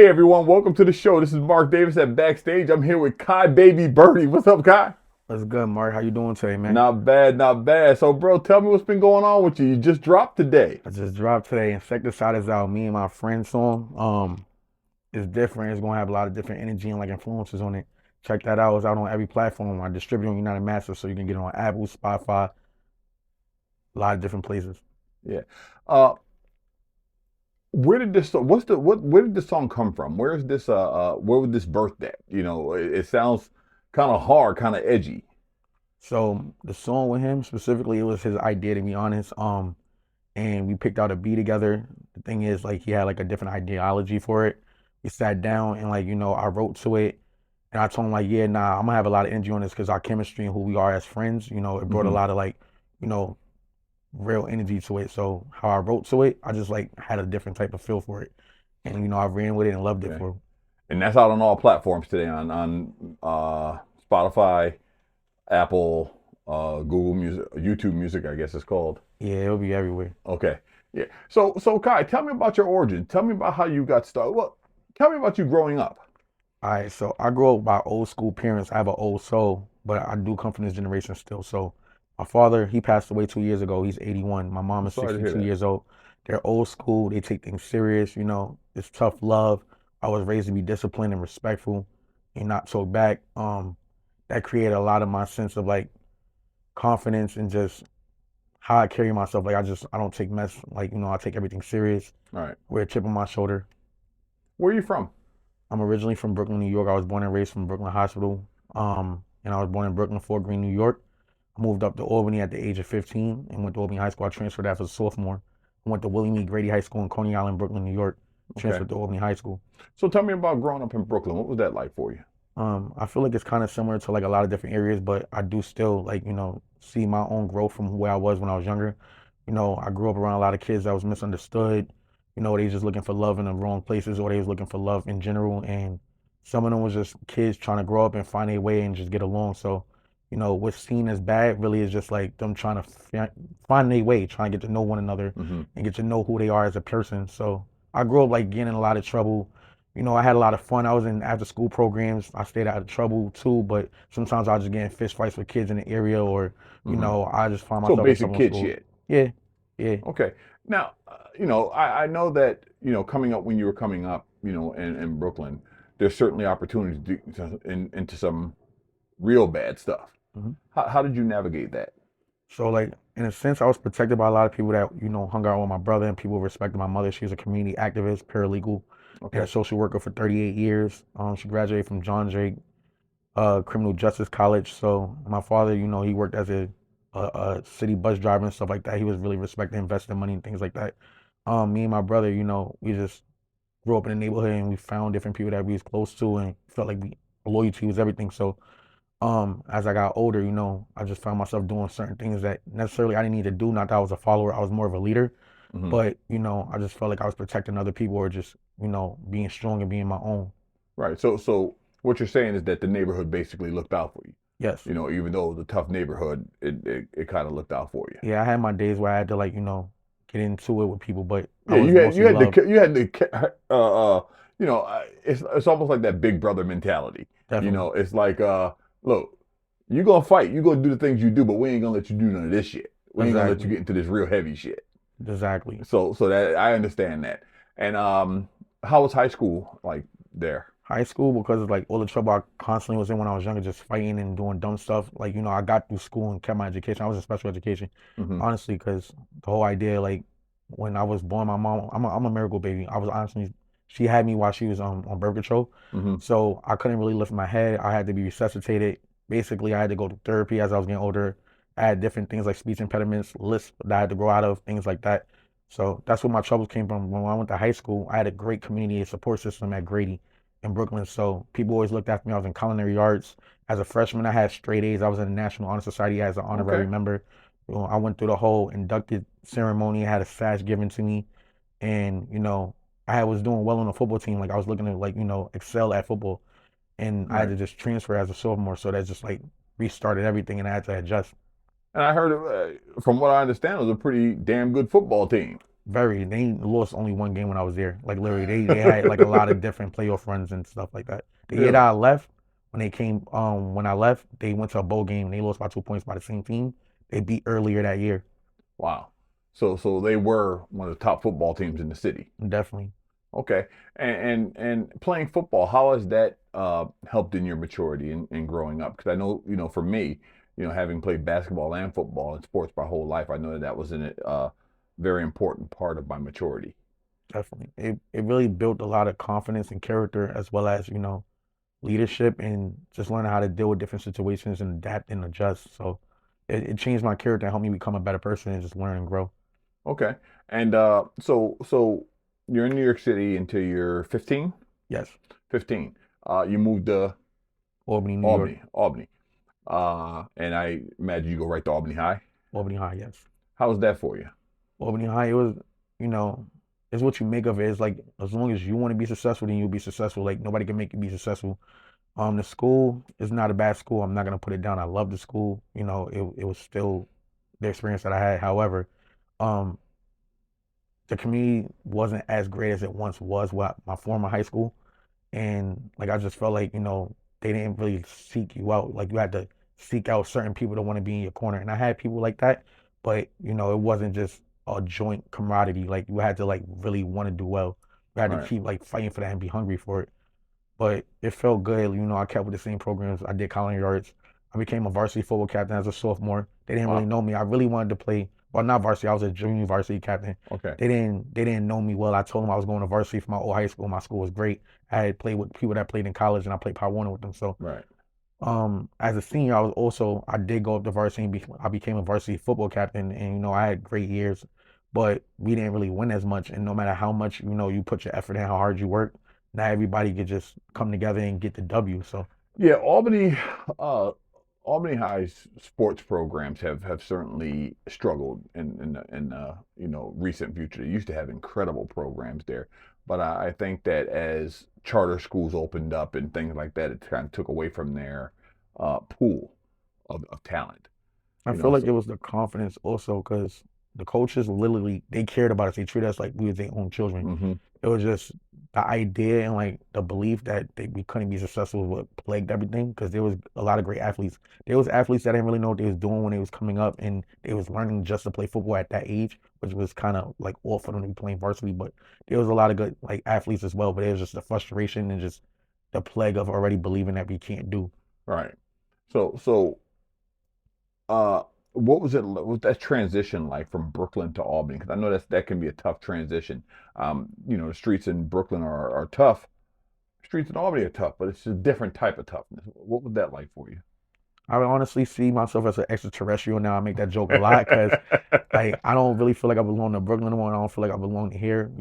Hey everyone, welcome to the show. This is Mark Davis at Backstage. I'm here with Kaibabii Birdie. What's up, Kai? What's good, Mark? How you doing today, man? Not bad, not bad. So, bro, tell me what's been going on with you. You just dropped today. I just dropped today. Insecticide is out. Me and my friend song. It's different. It's gonna have a lot of different energy and like influences on it. Check that out. It's out on every platform. I distribute on United Masters, so you can get it on Apple, Spotify, a lot of different places. Yeah. Uh, where did this what's the what where did this song come from? Where is this where was this birthed at? It sounds kind of hard, kind of edgy. So the song with him specifically, it was his idea to be honest. And we picked out a beat together. The thing is, like, he had like a different ideology for it. We sat down and I wrote to it. And I told him like, yeah, nah, I'm gonna have a lot of energy on this because our chemistry and who we are as friends, it brought a Hmm. lot of you know, real energy to it. So how I wrote to it, I just like had a different type of feel for it. And I ran with it and loved it Okay. for And that's out on all platforms today on Spotify, Apple, Google Music, YouTube Music, I guess it's called. yeah, it'll be everywhere. Okay. Yeah. So Kai, tell me about your origin. Tell me about how you got started. Well, tell me about you growing up. All right, so I grew up by old school parents. I have an old soul, but I do come from this generation still. So my father, he passed away 2 years ago. He's 81. My mom I'm is sorry to hear 62 that. years old. They're old school. They take things serious. It's tough love. I was raised to be disciplined and respectful and not talk back. That created a lot of my sense of like confidence and just how I carry myself. Like I don't take mess. I take everything serious. All right. Wear a chip on my shoulder. Where are you from? I'm originally from Brooklyn, New York. I was born and raised from Brooklyn Hospital. And I was born in Brooklyn, Fort Greene, New York. I moved up to Albany at the age of 15 and went to Albany High School. I transferred after a sophomore. I went to Willie Meade Grady High School in Coney Island, Brooklyn, New York. Okay. Transferred to Albany High School. So tell me about growing up in Brooklyn. What was that like for you? I feel like it's kind of similar to like a lot of different areas, but I do still see my own growth from where I was when I was younger. I grew up around a lot of kids that was misunderstood. They just looking for love in the wrong places, or they was looking for love in general. And some of them was just kids trying to grow up and find their way and just get along. So, what's seen as bad really is just like them trying to find their way, trying to get to know one another Hmm. and get to know who they are as a person. So I grew up like getting in a lot of trouble. I had a lot of fun. I was in after school programs. I stayed out of trouble too, but sometimes I was just getting fist fights with kids in the area, or Hmm. I just find So myself in basic trouble in kid school. shit. Yeah, yeah. Okay. Now, I know that, coming up when you were coming up, in Brooklyn, there's certainly opportunities into some real bad stuff. Mhm. How did you navigate that? So like in a sense, I was protected by a lot of people that hung out with my brother, and people respected my mother. She was a community activist, paralegal, and a Okay. social worker for 38 years. She graduated from John Jay Criminal Justice College. So my father, he worked as a city bus driver and stuff like that. He was really respected, invested money and things like that. Me and my brother, we just grew up in the neighborhood and we found different people that we was close to and felt like loyalty was everything. So as I got older, I just found myself doing certain things that necessarily I didn't need to do. Not that I was a follower, I was more of a leader. Hmm. But, I just felt like I was protecting other people or just, being strong and being my own. Right. So what you're saying is that the neighborhood basically looked out for you. Yes. Even though it was a tough neighborhood, it kind of looked out for you. Yeah, I had my days where I had to get into it with people, but I Yeah, was you mostly had love, it's almost like that big brother mentality. definitely. It's like look, you gonna fight, you gonna do the things you do, but we ain't gonna let you do none of this shit. We ain't gonna let you Exactly. get into this real heavy shit. Exactly. So that I understand that. And how was high school like there? High school, because of like all the trouble I constantly was in when I was younger, just fighting and doing dumb stuff. I got through school and kept my education. I was in special education, Hmm. honestly, because the whole idea, like when I was born, my mom, I'm a miracle baby. I was honestly, she had me while she was on birth control, Hmm. so I couldn't really lift my head. I had to be resuscitated. Basically, I had to go to therapy as I was getting older. I had different things like speech impediments, lisp that I had to grow out of, things like that. So that's where my troubles came from. When I went to high school, I had a great community support system at Grady in Brooklyn. So people always looked after me. I was in culinary arts. As a freshman, I had straight A's. I was in the National Honor Society as an honorary Okay. member. I went through the whole inducted ceremony. I had a sash given to me, and I was doing well on the football team. Like I was looking to excel at football, and I had Right. to just transfer as a sophomore. So that just like restarted everything, and I had to adjust. And I heard, from what I understand, it was a pretty damn good football team. Very. They lost only one game when I was there. Like literally, they had like a lot of different playoff runs and stuff like that. The year that Really? I left, when I left, they went to a bowl game and they lost by 2 points by the same team they beat earlier that year. Wow. So they were one of the top football teams in the city. Definitely. Okay. And playing football, how has that helped in your maturity and growing up? Because I know, for me, having played basketball and football and sports my whole life, I know that was a very important part of my maturity. Definitely. It really built a lot of confidence and character as well as, leadership and just learning how to deal with different situations and adapt and adjust. So it changed my character and helped me become a better person and just learn and grow. Okay. And so you're in New York City until you're 15? Yes. 15. You moved to Albany, New York. Albany. And I imagine you go right to Albany High. Albany High, yes. How was that for you? Albany High, it was, you know, it's what you make of it. It's like as long as you want to be successful, then you'll be successful. Like nobody can make you be successful. The school is not a bad school. I'm not gonna put it down. I love the school. It was still the experience that I had. However, um, the community wasn't as great as it once was with my former high school. And like I just felt like, they didn't really seek you out. Like you had to seek out certain people to want to be in your corner. And I had people like that, but it wasn't just a joint camaraderie. Like you had to like really want to do well. You had to Right. keep like fighting for that and be hungry for it. But it felt good. I kept with the same programs. I did colony yards. I became a varsity football captain as a sophomore. They didn't really Wow. know me. I really wanted to play. Well, not varsity. I was a junior varsity captain. Okay. They didn't know me well. I told them I was going to varsity for my old high school. My school was great. I had played with people that played in college, and I played Power One with them. So, Right. as a senior, I did go up to varsity. And I became a varsity football captain, and I had great years, but we didn't really win as much. And no matter how much you put your effort in, how hard you work, not everybody could just come together and get the W. So Yeah, uh, Albany High's sports programs have certainly struggled in recent future. They used to have incredible programs there, but I think that as charter schools opened up and things like that, it kind of took away from their pool of talent. I feel like it So was the confidence also because the coaches literally they cared about us. They treated us like we were their own children. hmm It was just the idea and like the belief that we couldn't be successful was what plagued everything because there was a lot of great athletes. There was athletes that didn't really know what they was doing when they was coming up and they was learning just to play football at that age, which was kind of like all for them to be playing varsity. But there was a lot of good like athletes as well. But it was just the frustration and just the plague of already believing that we can't do. right. So uh, what was that transition like from Brooklyn to Albany? Because I know that can be a tough transition. The streets in Brooklyn are tough. Streets in Albany are tough, but it's a different type of toughness. What was that like for you? I honestly see myself as an extraterrestrial now. I make that joke a lot because like I don't really feel like I belong to Brooklyn anymore. I don't feel like I belong here.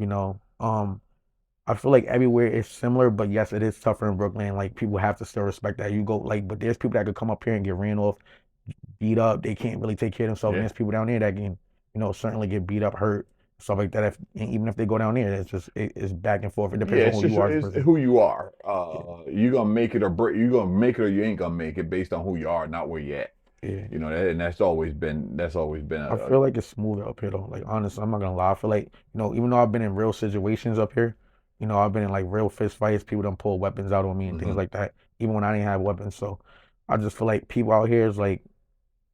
I feel like everywhere is similar, but yes, it is tougher in Brooklyn. Like people have to still respect that. You go like, but there's people that could come up here and get ran off, beat up. They can't really take care of themselves. And Yeah. there's people down there that can, certainly get beat up, hurt, stuff like that. And even if they go down there, it's back and forth. It depends Yeah, on it's who just you are as a it's person. who you are. Yeah, You gonna make it or break. You gonna make it or you ain't gonna make it based on who you are, not where you at. yeah. And that's always been I feel like it's smoother up here though. Like honestly, I'm not gonna lie. I feel like, even though I've been in real situations up here, I've been in like real fist fights, people don't pull weapons out on me and things hmm like that, even when I didn't have weapons. So I just feel like people out here is like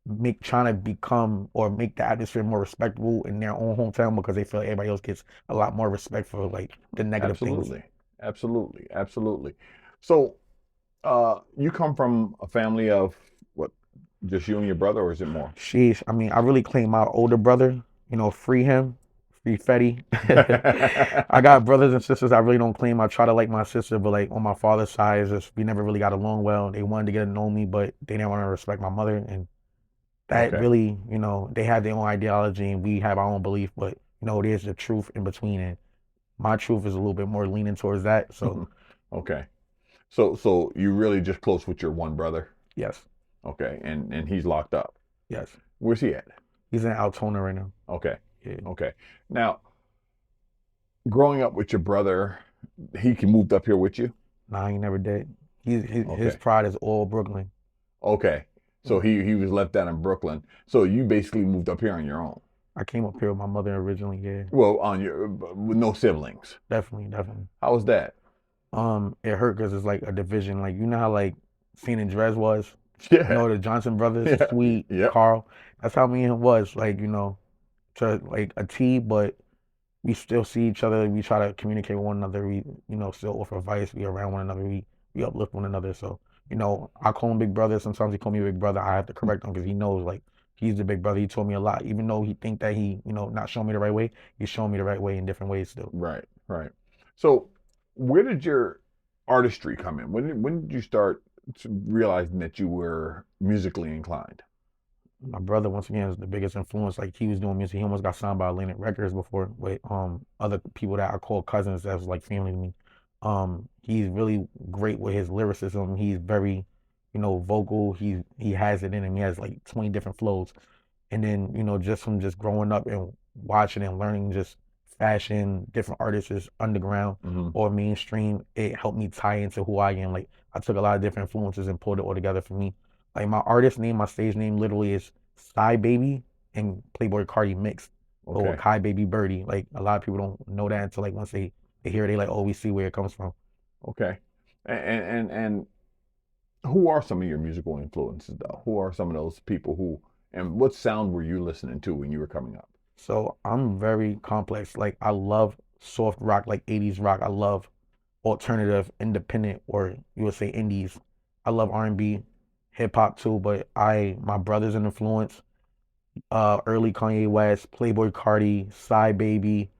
make trying to become or make the atmosphere more respectable in their own hometown because they feel like everybody else gets a lot more respect for like the negative things. absolutely, absolutely, absolutely. So, you come from a family of what? Just you and your brother, or is it more? Sheesh. I mean, I really claim my older brother, free him, free Fetty. I got brothers and sisters I really don't claim. I try to like my sister, but like on my father's side, it's just we never really got along well. They wanted to get to know me, but they didn't want to respect my mother. And that Okay. really, they have their own ideology and we have our own belief, but there's the truth in between. And my truth is a little bit more leaning towards that. So, Okay. So you really just close with your one brother? yes, Okay. And he's locked up. yes. Where's he at? He's in Altona right now. Okay. Yeah. Okay. Now, growing up with your brother, he moved up here with you? Nah, he never did. His Okay. pride is all Brooklyn. Okay. So Yeah. he was left down in Brooklyn. So you basically moved up here on your own. I came up here with my mother originally. Yeah, Well, on your with no siblings. definitely, definitely. How was that? It hurt because it's like a division. Like you know how like Scene and Drez was. You Yeah, know the Johnson brothers, yeah, Sweet, yep. Carl. That's how me and him was. Like to like a T, but we still see each other. We try to communicate with one another. We, still offer advice. We around one another. We uplift one another. So, I call him big brother. Sometimes he call me big brother. I have to correct him because he knows like he's the big brother. He told me a lot. Even though he think that he, not showing me the right way, he's showing me the right way in different ways still. Right, right. So, where did your artistry come in? When did you start realizing that you were musically inclined? My brother, once again, is the biggest influence. Like he was doing music. He almost got signed by Atlantic Records before with other people that I call cousins that's like family to me. He's really great with his lyricism. He's very, vocal. He has it in him. He has like 20 different flows. And then, just from just growing up and watching and learning just fashion, different artists, underground Hmm. or mainstream, it helped me tie into who I am. Like I took a lot of different influences and pulled it all together for me. Like my artist name, my stage name literally is Baby and Playboy Cardi mixed. Or Okay, Kaibabii Birdie. Like a lot of people don't know that until like once they hear it, they like, oh, we see where it comes from. okay. And who are some of your musical influences, though? Who are some of those people who, and what sound were you listening to when you were coming up? So I'm very complex. Like I love soft rock, like 80s rock. I love alternative, independent, or you would say indies. I love R&B, hip hop too, but my brother's an influence. Early Kanye West, Playboy Cardi, Baby.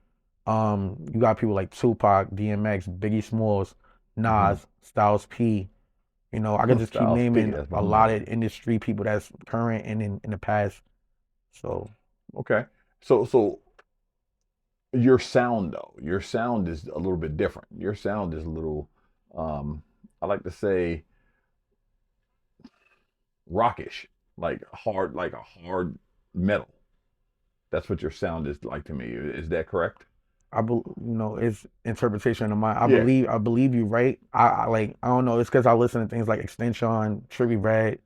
You got people like Tupac, DMX, Biggie Smalls, Hmm. Nas, Styles P. I could just keep Styles P, naming that's my a lot of man. industry people that's current and in the past. So Okay, so your sound though, your sound is a little bit different. Your sound is a little, um, I like to say, rockish, like a hard metal. That's what your sound is like to me. Is that correct? it's interpretation of mine. I Yeah. believe I believe you right. I like I don't know. It's because I listen to things like Extension, Trippie Redd.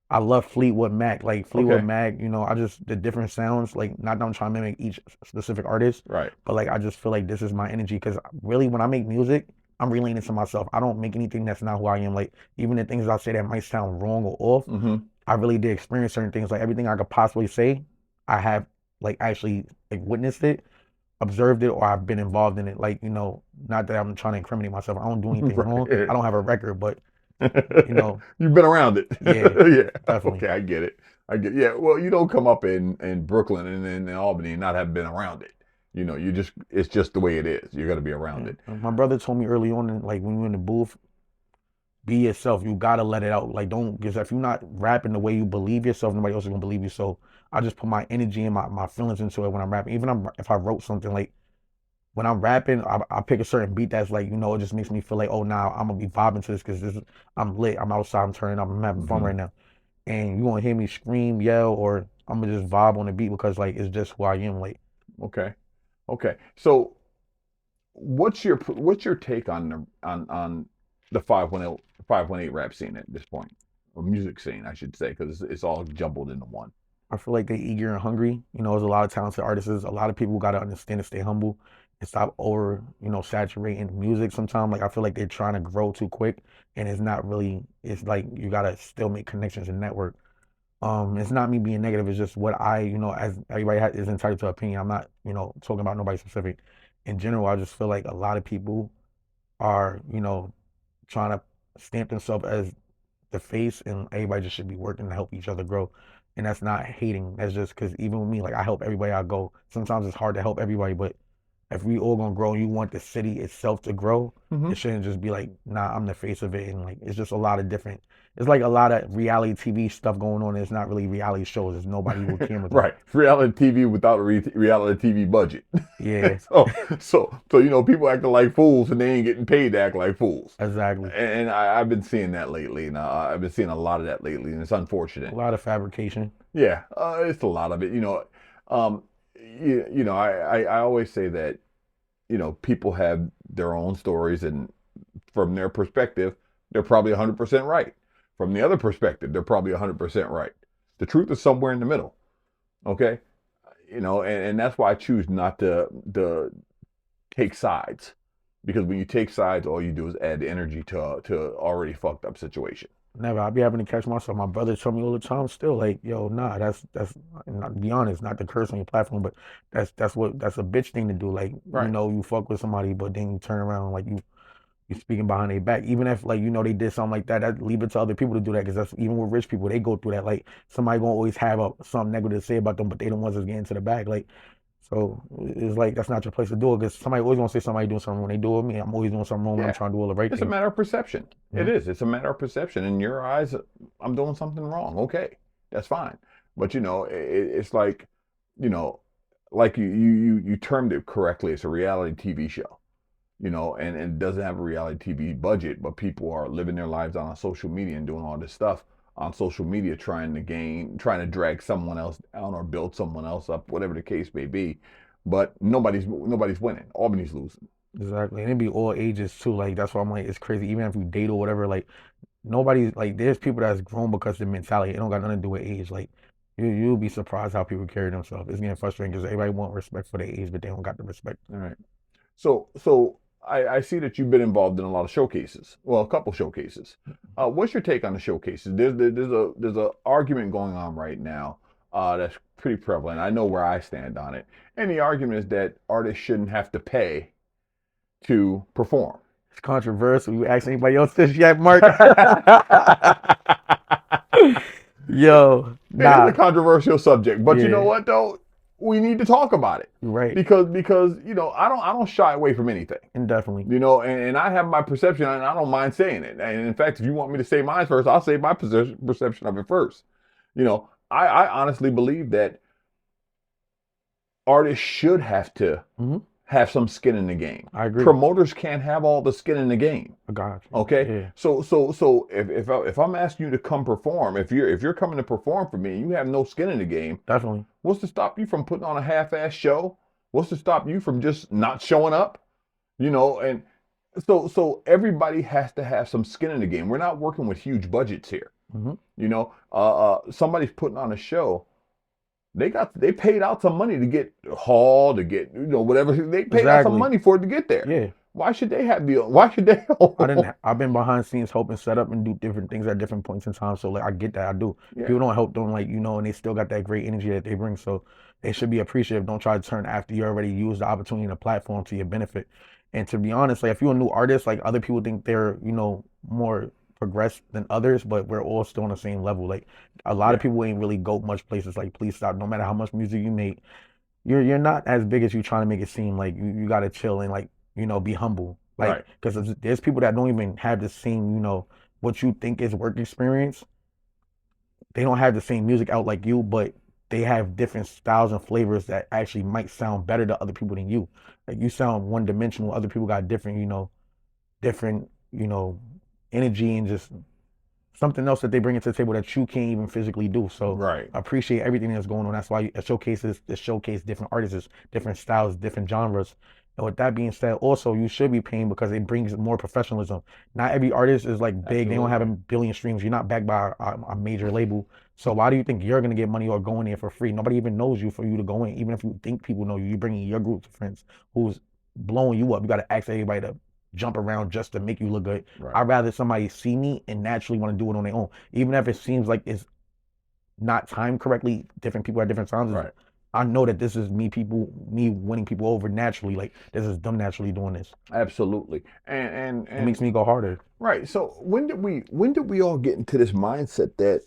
I love Fleetwood Mac. Like Fleetwood Okay. Mac, I just the different sounds. Like not that I'm trying to mimic each specific artist, Right. but like I just feel like this is my energy. Because really, when I make music, I'm relating to myself. I don't make anything that's not who I am. Like even the things I say that might sound wrong or off, Hmm. I really did experience certain things. Like everything I could possibly say, I have like actually like witnessed it, observed it, or I've been involved in it. Like, not that I'm trying to incriminate myself. I don't do anything wrong. Right. I don't have a record, but you know, You've been around it. yeah, Yeah. definitely. Okay, I get it. I get. Yeah. Well, you don't come up in Brooklyn and in Albany and not have been around it. You just it's just the way it is. You got to be around Yeah. it. My brother told me early on, like when you're in the booth, be yourself. You gotta let it out. Like don't, because if you're not rapping the way you believe yourself, nobody else is gonna believe you. So I just put my energy and my feelings into it when I'm rapping. Even if I wrote something like when I'm rapping, I pick a certain beat that's like, it just makes me feel like, oh, now I'm gonna be vibing to this because I'm lit. I'm outside. I'm turning up. I'm having fun Hmm. right now. And you gonna hear me scream, yell, or I'm gonna just vibe on the beat because like it's just who I am. Like Okay. Okay. So what's your take on the 518 rap scene at this point, or music scene, I should say, because it's all jumbled into one. I feel like they eager and hungry. There's a lot of talented artists. A lot of people gotta understand to stay humble and stop over, saturating music sometimes. Like I feel like they're trying to grow too quick and it's not really it's like you gotta still make connections and network. It's not me being negative, it's just what as everybody is entitled to opinion. I'm not, talking about nobody specific. In general, I just feel like a lot of people are, trying to stamp themselves as the face, and everybody just should be working to help each other grow. And that's not hating. That's just because even with me, like I help everybody I go. Sometimes it's hard to help everybody, but if we all gonna grow and you want the city itself to grow, Hmm. it shouldn't just be like, nah, I'm the face of it. And like, it's just a lot of different, it's like a lot of reality TV stuff going on. It's not really reality shows. It's nobody with cameras on. Right, reality TV without a reality TV budget. Yeah, So people acting like fools and they ain't getting paid to act like fools. exactly. And I've been seeing that lately, and I've been seeing a lot of that lately, and it's A unfortunate. lot of fabrication. Yeah, it's a lot of it. Um, I always say that people have their own stories, and from their perspective, they're probably 100% right. From the other perspective, they're probably 100% right. The truth is somewhere in the middle. Okay, you know, and that's why I choose not to take sides, because when you take sides, all you do is add energy to already fucked up situation. Never. I be having to catch myself. My brother tell me all the time still, like, yo, nah, that's not to be honest, not to curse on your platform, but that's a bitch thing to do. Like, Right. you fuck with somebody, but then you turn around like you speaking behind their back. Even if like they did something like that, that leave it to other people to do that. Because that's even with rich people, they go through that. Like somebody gonna always have something negative to say about them, but they the ones that's getting to the bag. Like so, it's like that's not your place to do it. Because somebody always gonna say somebody doing something wrong. When they do it with me, I'm always doing something wrong when I'm Yeah. trying to do all the right It's a things. matter of perception. It Hmm. is. It's a matter of perception. In your eyes, I'm doing something wrong. Okay, that's fine. But it's like, you know, like you termed it correctly. It's a reality TV show. And it doesn't have a reality TV budget, but people are living their lives on social media and doing all this stuff on social media, trying to drag someone else down or build someone else up, whatever the case may be. But nobody's winning. Albany's losing. Exactly, and it be all ages too. Like that's why I'm like, it's crazy. Even if you date or whatever, like nobody's like, there's people that's grown because of their mentality. It don't got nothing to do with age. Like you'll be surprised how people carry themselves. It's getting frustrating because everybody want respect for their age, but they don't got the respect. All right. So I see that you've been involved in a lot of showcases. Well, a couple showcases. What's your take on the showcases? There's a argument going on right now that's pretty prevalent. I know where I stand on it, and the argument is that artists shouldn't have to pay to perform. It's controversial. You ask anybody else this yet, Mark? Yo, It is a nah, controversial subject, but you know yeah, what though? We need to talk about it you're right, because I don't shy away from anything. indefinitely. And I have my perception, and I don't mind saying it. And in fact, if you want me to say mine first, I'll say my perception of it first. I honestly believe that artists should have to Hmm. have some skin in the game. I agree. Promoters can't have all the skin in the game. I got you. Okay, Yeah, so if I'm asking you to come perform, if you're coming to perform for me, and you have no skin in the game, definitely. what's to stop you from putting on a half-ass show? What's to stop you from just not showing up? And so everybody has to have some skin in the game. We're not working with huge budgets here. Hmm. Somebody's putting on a show. They paid out some money to get hall, to get whatever. They paid out some Exactly. money for it to get there. Yeah. Why should they? I've been behind scenes helping set up and do different things at different points in time. So like I get that. I do. Yeah. People don't help them like, and they still got that great energy that they bring. So they should be appreciative. Don't try to turn after you already used the opportunity and the platform to your benefit. And to be honest, like if you're a new artist, like other people think they're, more progressed than others, but we're all still on the same level. Like a lot of Yeah. people ain't really go much places. Like please stop. No matter how much music you make, you're not as big as you trying to make it seem. Like you gotta chill and like be humble. Like Right. because there's people that don't even have the same what you think is work experience. They don't have the same music out like you, but they have different styles and flavors that actually might sound better to other people than you. Like you sound one dimensional. Other people got different different energy and just something else that they bring to the table that you can't even physically do. So Right. I appreciate everything that's going on. That's why it showcase different artists, different styles, different genres. And with that being said, also you should be paying because it brings more professionalism. Not every artist is like big. They don't have a Absolutely. billion streams. You're not backed by a major label. So why do you think you're gonna get money or go in there for free? Nobody even knows you for you to go in. Even if you think people know you, you're bringing your group of friends who's blowing you up. You got to ask everybody to jump around just to make you look good. Right. I'd rather somebody see me and naturally want to do it on their own. Even if it seems like it's not timed correctly, different people at different times. Right. I know that this is me winning people over naturally. Like this is them naturally doing this. Absolutely. And It and makes me go harder. right. So when did we all get into this mindset that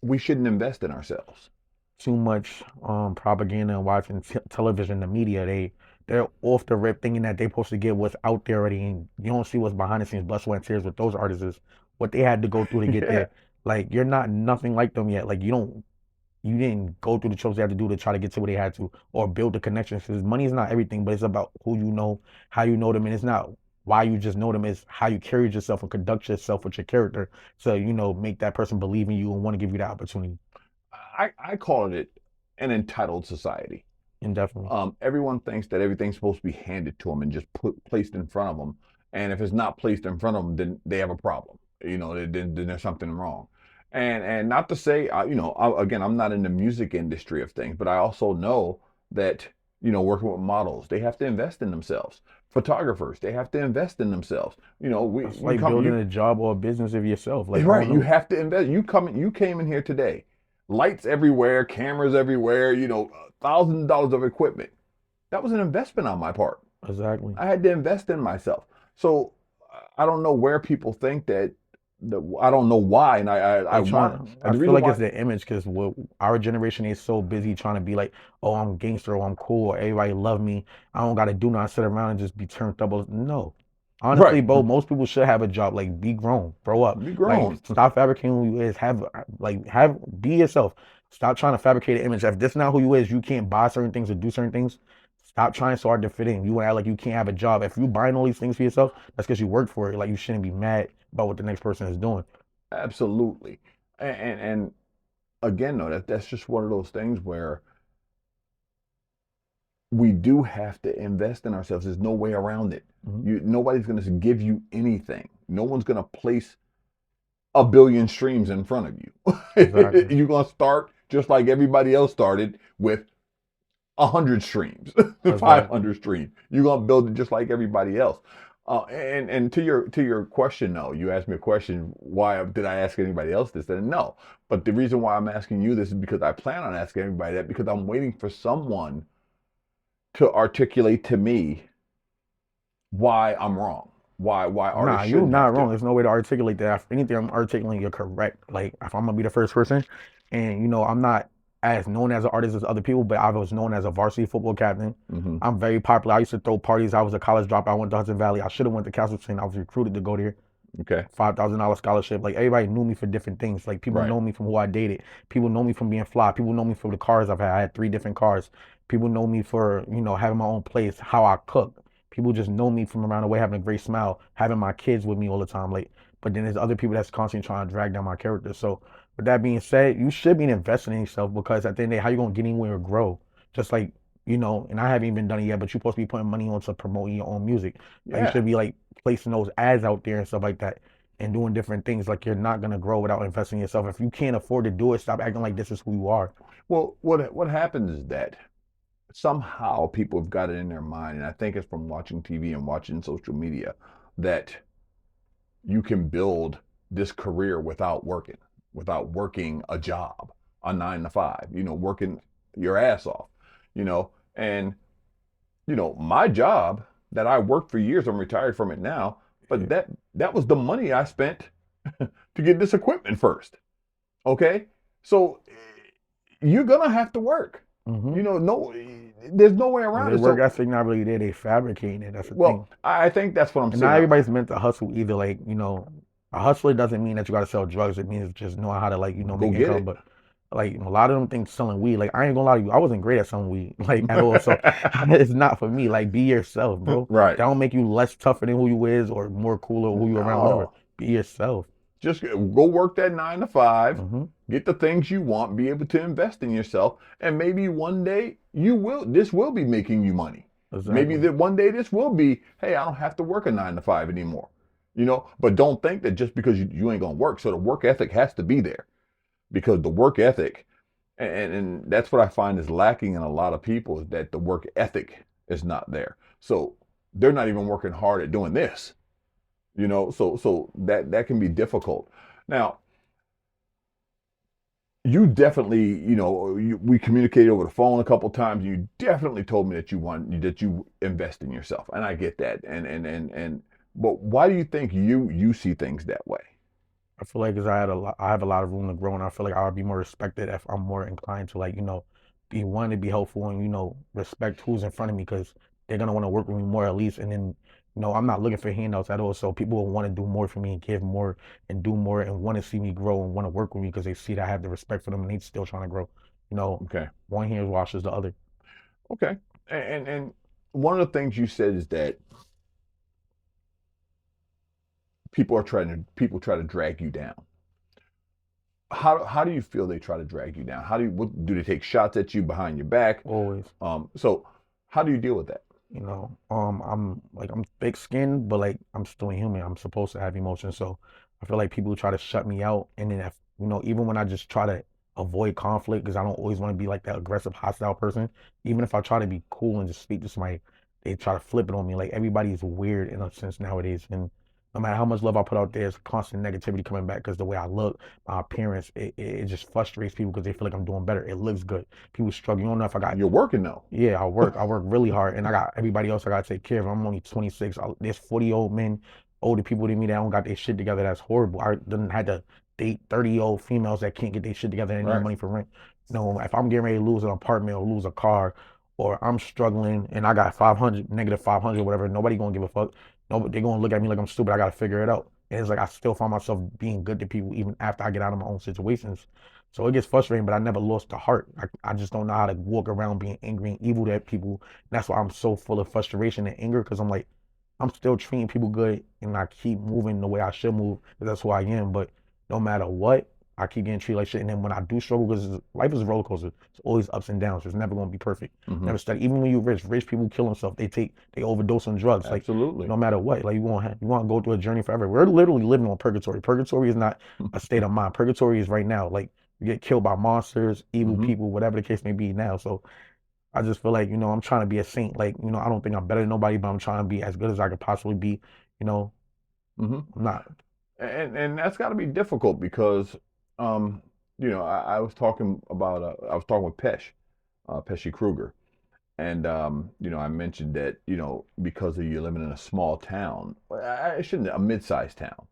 we shouldn't invest in ourselves? Too much propaganda and watching television, the media. They're off the rip thinking that they're supposed to get what's out there already, and you don't see what's behind the scenes, blood, sweat, and tears with those artists, is what they had to go through to get Yeah. there. Like you're not nothing like them yet. Like you didn't go through the tropes they had to do to try to get to where they had to or build the connections. Because money is not everything, but it's about who you know, how you know them, and it's not why you just know them. It's how you carry yourself and conduct yourself with your character. So make that person believe in you and want to give you the opportunity. I call it an entitled society. Indefinitely. Everyone thinks that everything's supposed to be handed to them and just placed in front of them. And if it's not placed in front of them, then they have a problem. Then there's something wrong. And not to say, again, I'm not in the music industry of things, but I also know that, working with models, they have to invest in themselves. Photographers, they have to invest in themselves. It's like building a job or a business of yourself. Like, I right, don't you know. have to invest. You came in here today, lights everywhere, cameras everywhere, thousands of dollars of equipment. That was an investment on my part. Exactly. I had to invest in myself. So I don't know where people think that. I don't know why, and I Like want trying, I the feel reason like why. it's the image because what our generation is so busy trying to be like, oh, I'm gangster, or I'm cool, or everybody love me. I don't gotta do nothing, sit around and just be turned up. No, honestly, Right, bro, most people should have a job. Like, be grown, grow up. be Like, grown. stop fabricating who you is. Be yourself. Stop trying to fabricate an image. If this not who you is, you can't buy certain things or do certain things. Stop trying so hard to fit in. You want to act like you can't have a job. If you buying all these things for yourself, that's because you work for it. Like, you shouldn't be mad about what the next person is doing. Absolutely. And again, though, that's just one of those things where we do have to invest in ourselves. There's no way around it. Mhm. Nobody's going to give you anything. No one's going to place a billion streams in front of you. Exactly. You're going to start just like everybody else started with 100 streams, Exactly. 500 streams. You're going to build it just like everybody else. And to your question, though, you asked me a question. Why did I ask anybody else this? And no, but the reason why I'm asking you this is because I plan on asking everybody that because I'm waiting for someone to articulate to me why I'm wrong, why Nah, artists you're shouldn't not have to. wrong. There's no way to articulate that. If anything, I'm articulating you're correct. Like, if I'm gonna be the first person, and I'm not as known as an artist as other people, but I was known as a varsity football captain. Hmm. I'm very popular. I used to throw parties. I was a college dropout. I went to Hudson Valley. I should have went to Castleton. I was recruited to go there. Okay, $5,000 scholarship. Like, everybody knew me for different things. Like, people right. know me from who I dated. People know me from being fly. People know me for the cars I've had. I had three different cars. People know me for having my own place, how I cook. People just know me from around the way, having a great smile, having my kids with me all the time. Like, but then there's other people that's constantly trying to drag down my character. So with that being said, you should be investing in yourself because at the end of the day, how you gonna get anywhere or grow? Just like and I haven't even done it yet, but you're supposed to be putting money on to promoting your own music. Like, you Yeah. should be like placing those ads out there and stuff like that and doing different things. Like, you're not gonna grow without investing in yourself. If you can't afford to do it, stop acting like this is who you are. Well, what happens is that somehow people have got it in their mind, and I think it's from watching TV and watching social media, that you can build this career without working a job, a 9 to 5, working your ass off, and my job that I worked for years, I'm retired from it now, but Yeah. that was the money I spent to get this equipment first. Okay, so you're gonna have to work. Mm-hmm. No, there's no way And around their it. work So, ethic not really there. They fabricating it. That's the thing. well, I think that's what I'm And not seeing. everybody's meant to hustle either. Like, a hustler doesn't mean that you gotta sell drugs. It means just knowing how to, like, Go make get income. it. But like, a lot of them think selling weed. Like, I ain't gonna lie to you, I wasn't great at selling weed, like, at all. So it's not for me. Like, be yourself, bro. Right. That don't make you less tougher than who you is or more cooler or who you around, whatever. No, Be yourself. just go work that 9 to 5, Mm-hmm. get the things you want, be able to invest in yourself, and maybe one day this will be making you money. Maybe Exactly. that one day this will be, hey, I don't have to work a 9 to 5 anymore. But don't think that just because you ain't gonna work. So the work ethic has to be there because the work ethic, and that's what I find is lacking in a lot of people is that the work ethic is not there. So they're not even working hard at doing this. So that can be difficult. Now, you definitely, we communicated over the phone a couple times. You definitely told me that you invest in yourself, and I get that. But why do you think you see things that way? I feel like as I have a lot of room to grow, and I feel like I would be more respected if I'm more inclined to, like, be one to be helpful and respect who's in front of me because they're gonna want to work with me more at least. And then I'm not looking for handouts at all, so people will want to do more for me and give more and do more and want to see me grow and want to work with me because they see that I have the respect for them and they still trying to grow. You know, Okay, one hand washes the other. okay, and one of the things you said is that people try to drag you down. How do you feel they try to drag you down? What do they take shots at you behind your back? Always. So how do you deal with that? I'm thick skinned, but like I'm still human. I'm supposed to have emotions. So I feel like people try to shut me out, and then if even when I just try to avoid conflict because I don't always want to be like that aggressive, hostile person. Even if I try to be cool and just speak to somebody, they try to flip it on me. Like everybody's weird in a sense nowadays, and no matter how much love I put out there, it's constant negativity coming back because the way I look, my appearance, it just frustrates people because they feel like I'm doing better. It looks good. People struggle. You don't know if I got You're working though. yeah, I work really hard, and I got everybody else I gotta take care of. I'm only 26. There's 40-year-old men, older people than me that don't got their shit together. That's horrible. I done had to date 30-year-old females that can't get their shit together and need Right. money for rent. If I'm getting ready to lose an apartment or lose a car, or I'm struggling and I got 500, negative 500, whatever, nobody gonna give a fuck. No, they gonna look at me like I'm stupid. I gotta figure it out. And it's like I still find myself being good to people even after I get out of my own situations. So it gets frustrating, but I never lost the heart. I just don't know how to walk around being angry and evil at people. That's why I'm so full of frustration and anger because I'm like, I'm still treating people good and I keep moving the way I should move because that's who I am. But no matter what, I keep getting treated like shit. And then when I do struggle, because life is a roller coaster, it's always ups and downs. It's never going to be perfect. Hmm. Never study. Even when you're rich people kill themselves. They overdose on drugs. Like Absolutely. no matter what, like you want to go through a journey forever. We're literally living on purgatory. Purgatory is not a state of mind. Purgatory is right now. Like you get killed by monsters, evil Hmm. people, whatever the case may be now. So I just feel like, I'm trying to be a saint. Like, I don't think I'm better than nobody, but I'm trying to be as good as I could possibly be. You know, Hmm. I'm not. And that's got to be difficult because, um, I was talking about I was talking with Pesci Kruger, and I mentioned that because of you living in a small town, I shouldn't a mid-sized town,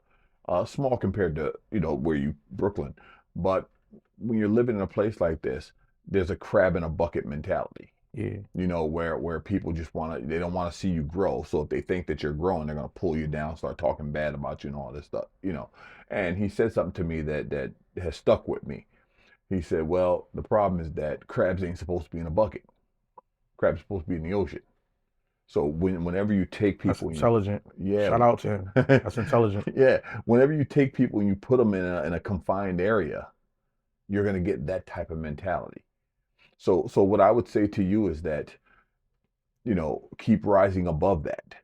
small compared to where you Brooklyn, but when you're living in a place like this, there's a crab in a bucket mentality. Yeah, Where people just they don't want to see you grow. So if they think that you're growing, they're gonna pull you down, start talking bad about you and all this stuff. And he said something to me that has stuck with me. He said, well, the problem is that crabs ain't supposed to be in a bucket. Crabs are supposed to be in the ocean. So whenever you take that's people, intelligent. yeah, Shout out to him. That's intelligent. yeah, whenever you take people and you put them in a confined area, you're gonna get that type of mentality. So what I would say to you is that keep rising above that.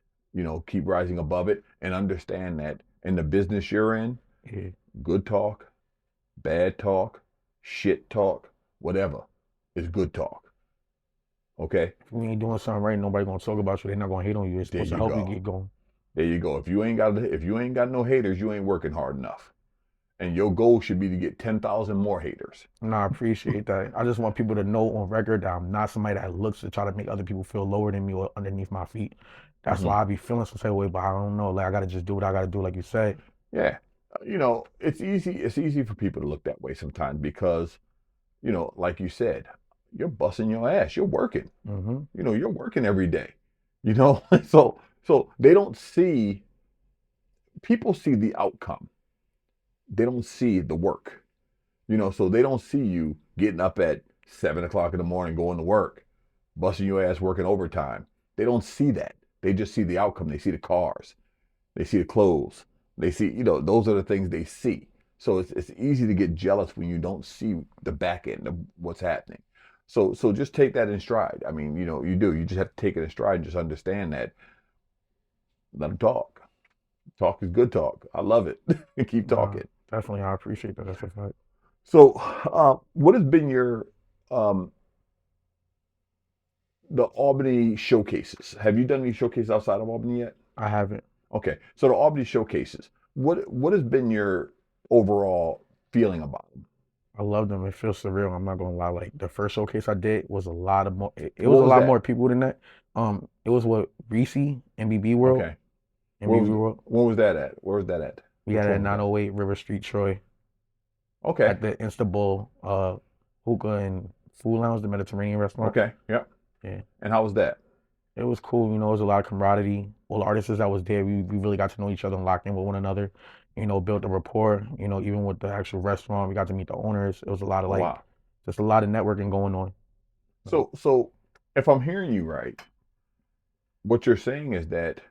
Keep rising above it and understand that in the business you're in, Yeah. good talk, bad talk, shit talk, whatever is good talk. Okay? If you ain't doing something right, nobody gonna talk about you. They're not gonna hate on you. It's There supposed to you help you go. get going. There you go. If you ain't got no haters, you ain't working hard enough. And your goal should be to get 10,000 more haters. No, I appreciate that. I just want people to know on record that I'm not somebody that looks to try to make other people feel lower than me or underneath my feet. That's Hmm. why I be feeling some type of way, but I don't know. Like I gotta just do what I gotta do, like you said. Yeah. It's easy for people to look that way sometimes because, like you said, you're busting your ass. You're working. Hmm. You're working every day. You know, so they don't see people see the outcome. They don't see the work. So they don't see you getting up at 7 o'clock in the morning, going to work, busting your ass working overtime. They don't see that. They just see the outcome. They see the cars. They see the clothes. They see, those are the things they see. So it's easy to get jealous when you don't see the back end of what's happening. So just take that in stride. I mean, you do. You just have to take it in stride and just understand that. Let them talk. Talk is good talk. I love it. Keep Nah, talking. definitely, I appreciate that. That's a fact. So, what has been your um, the Albany showcases? Have you done any showcases outside of Albany yet? I haven't. Okay, so the Albany showcases. What has been your overall feeling about them? I love them. It feels surreal. I'm not gonna lie. Like the first showcase I did was a lot of more. It was What a was lot that? more people than that. It was what Reese, MBB World, Okay, MBB World. where was that at? Where was that at? We had Which it at one was that? 908 River Street, Troy, Okay, at the Insta Bowl, hookah and food lounge, the Mediterranean restaurant. okay, yep. Yeah, And how was that? it was cool. It was a lot of camaraderie. All the artists that was there, we really got to know each other and locked in with one another. Built a rapport. Even with the actual restaurant, we got to meet the owners. It was a lot of Oh like, wow. just a lot of networking going on. So if I'm hearing you right, what you're saying is that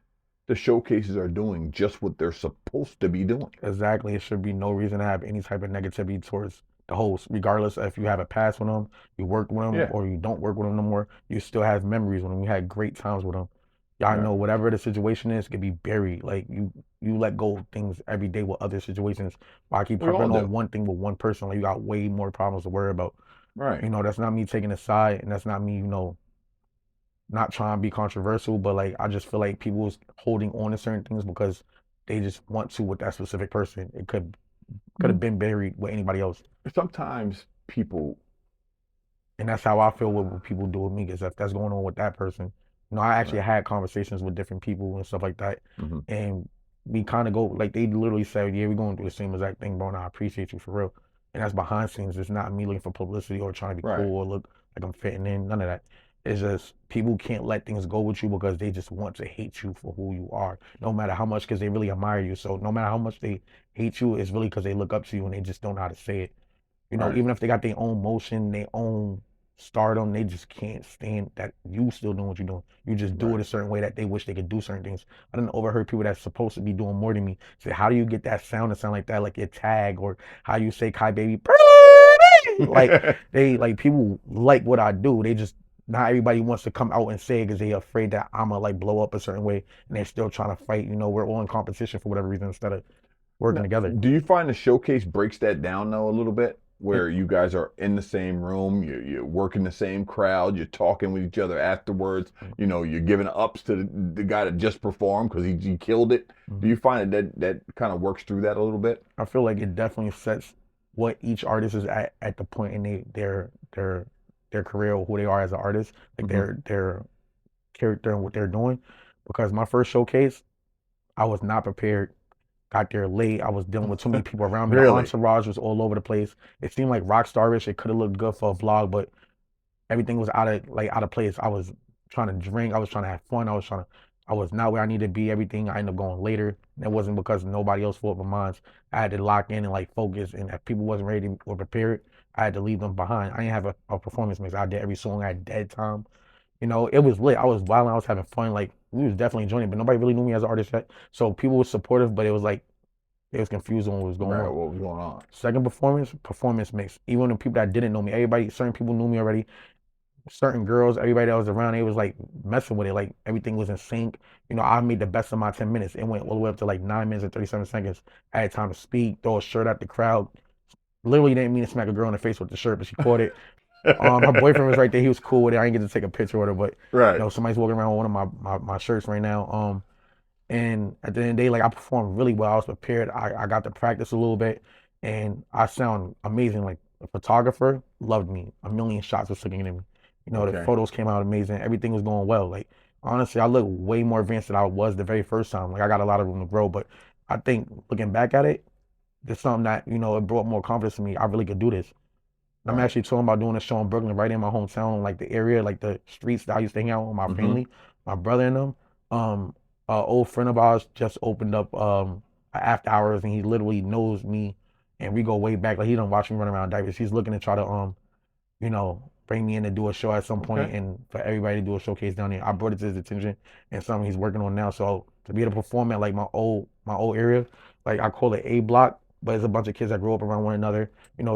the showcases are doing just what they're supposed to be doing. Exactly. It should be no reason to have any type of negativity towards the host, regardless if you have a past with them, you work with them, Yeah. or you don't work with them no more. You still have memories with them. You had great times with them. Y'all Right. know whatever the situation is, it could be buried. Like you let go of things every day with other situations. Why keep We all harping on do. one thing with one person? Like you got way more problems to worry about. Right. That's not me taking a side, and that's not me, not trying to be controversial, but like I just feel like people is holding on to certain things because they just want to with that specific person. It could have Mm. been buried with anybody else. Sometimes people, And that's how I feel with what people do with me, because if that's going on with that person, I actually right. had conversations with different people and stuff like that. Hmm. And we kind of go, like, they literally said, yeah, we're going to do the same exact thing, bro. And I appreciate you for real. And that's behind scenes. It's not me looking for publicity or trying to be Right. cool or look like I'm fitting in. None of that. It's just people can't let things go with you because they just want to hate you for who you are, no matter how much, because they really admire you. So no matter how much they hate you, it's really because they look up to you and they just don't know how to say it. Right. Even if they got their own motion, their own stardom, they just can't stand that you still doing what you're doing. You just do it Right. a certain way that they wish they could do certain things. I didn't overheard people that's supposed to be doing more than me say, "How do you get that sound to sound like that, like your tag, or how you say Kaibabii?" Like like people like what I do. They just not everybody wants to come out and say it because they afraid that I'ma like blow up a certain way, and they're still trying to fight. We're all in competition for whatever reason instead of working Now, together. do you find the showcase breaks that down though a little bit, It, where you guys are in the same room, you're working the same crowd, you're talking with each other afterwards, you're giving ups to the guy that just performed because he killed it. Do Mhm. you find that kind of works through that a little bit? I feel like it definitely sets what each artist is at the point in their career or who they are as an artist, like Hmm. their character and what they're doing. Because my first showcase, I was not prepared. Got there late. I was dealing with too many people around me. The Really? entourage was all over the place. It seemed like rock starish. It could have looked good for a vlog, but everything was out of place. I was trying to drink. I was trying to have fun. I was not where I needed to be. Everything I ended up going later. And it wasn't because nobody else fault but mine. I had to lock in and like focus. And if people wasn't ready or prepared, I had to leave them behind. I didn't have a performance mix. I did every song. I had dead time. It was lit. I was violent. I was having fun. Like we was definitely enjoying it, but nobody really knew me as an artist yet. So people were supportive, but it was like they was confused on what was going Right. on. What was going on? Second performance mix. Even the people that didn't know me, certain people knew me already, certain girls, everybody that was around, they was like messing with it. Like everything was in sync. I made the best of my 10 minutes. It went all the way up to like 9 minutes and 37 seconds. I had time to speak, throw a shirt at the crowd. Literally didn't mean to smack a girl in the face with the shirt, but she caught it. Her boyfriend was right there. He was cool with it. I didn't get to take a picture with her, but Right. somebody's walking around with one of my shirts right now. And at the end of the day, like I performed really well. I was prepared. I got to practice a little bit, and I sound amazing. Like the photographer loved me. A million shots was looking at me. The Okay. photos came out amazing. Everything was going well. Like honestly, I look way more advanced than I was the very first time. Like I got a lot of room to grow, but I think looking back at it, there's something that it brought more confidence to me. I really could do this. I'm Right. actually talking about doing a show in Brooklyn, right in my hometown, like the area, like the streets that I used to hang out with my Hmm. family, my brother and them. An old friend of ours just opened up after hours, and he literally knows me, and we go way back. Like he don't watch me run around diapers. He's looking to try to bring me in to do a show at some Okay. point and for everybody to do a showcase down there. I brought it to his attention and something he's working on now. So to be able to perform at like my old area, like I call it A block, but it's a bunch of kids that grow up around one another,